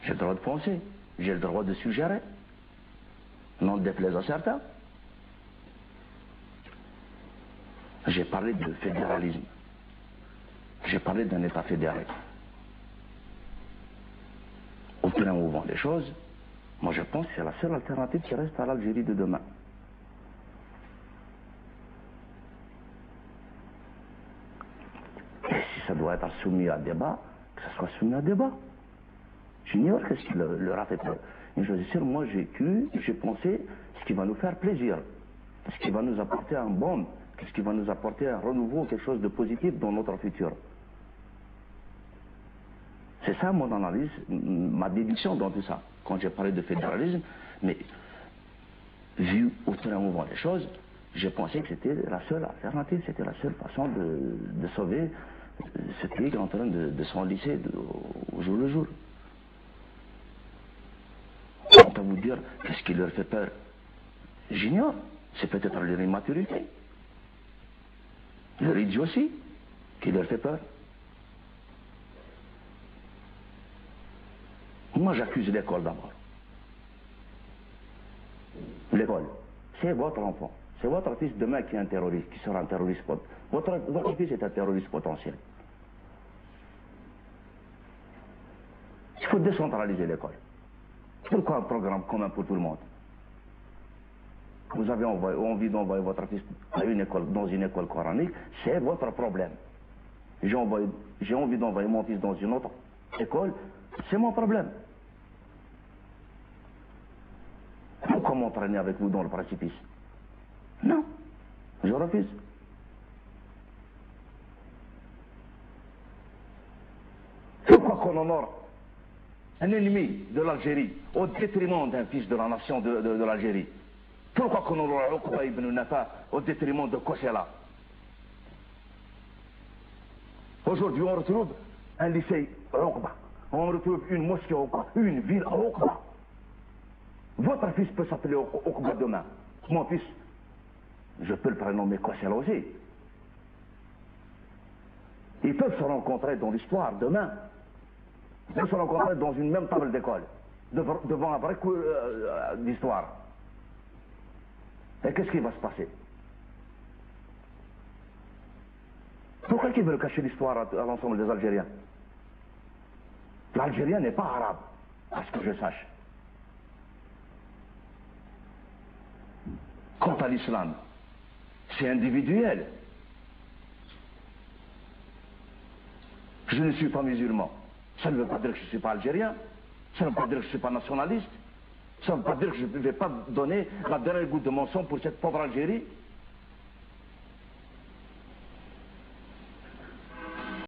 J'ai le droit de penser, j'ai le droit de suggérer. Non déplaise à certains. J'ai parlé de fédéralisme. J'ai parlé d'un État fédéré. Au plein mouvement des choses, moi je pense que c'est la seule alternative qui reste à l'Algérie de demain. Et si ça doit être soumis à débat, que ça soit soumis à débat. J'ignore qu'est-ce qui leur a fait peur. Une chose est sûre, moi j'ai cru, j'ai pensé ce qui va nous faire plaisir, ce qui va nous apporter un baume, ce qui va nous apporter un renouveau, quelque chose de positif dans notre futur. C'est ça mon analyse, ma déduction dans tout ça, quand j'ai parlé de fédéralisme, mais vu au fur et à mesure des choses, j'ai pensé que c'était la seule alternative, c'était la seule façon de sauver ce pays qui est en train de s'enliser au jour le jour. Quant à vous dire, qu'est-ce qui leur fait peur? J'ignore. C'est peut-être leur immaturité, leur idiotie qui leur fait peur. Moi, j'accuse l'école d'abord. L'école, c'est votre enfant. C'est votre fils demain qui est un terroriste, qui sera un terroriste. Votre fils est un terroriste potentiel. Il faut décentraliser l'école. Pourquoi un programme commun pour tout le monde? Vous avez envie d'envoyer votre fils à une école, dans une école coranique, c'est votre problème. J'ai envie d'envoyer mon fils dans une autre école, c'est mon problème. Pourquoi m'entraîner avec vous dans le précipice? Non, je refuse. Pourquoi qu'on honore un ennemi de l'Algérie au détriment d'un fils de la nation de l'Algérie? Pourquoi qu'on honore Uqba ibn Nafa au détriment de Kossela? Aujourd'hui, on retrouve un lycée à Uqba. On retrouve une mosquée à Uqba, une ville à Uqba. Votre fils peut s'appeler Uqba demain. Mon fils, je peux le prénommer Kossela aussi. Ils peuvent se rencontrer dans l'histoire demain. Ils peuvent se rencontrer dans une même table d'école, devant un vrai cours d'histoire. Et qu'est-ce qui va se passer? Pourquoi ils veulent cacher l'histoire à l'ensemble des Algériens? L'Algérien n'est pas arabe, à ce que je sache. Quant à l'islam, c'est individuel. Je ne suis pas musulman. Ça ne veut pas dire que je ne suis pas algérien. Ça ne veut pas dire que je ne suis pas nationaliste. Ça ne veut pas dire que je ne vais pas donner la dernière goutte de mon sang pour cette pauvre Algérie.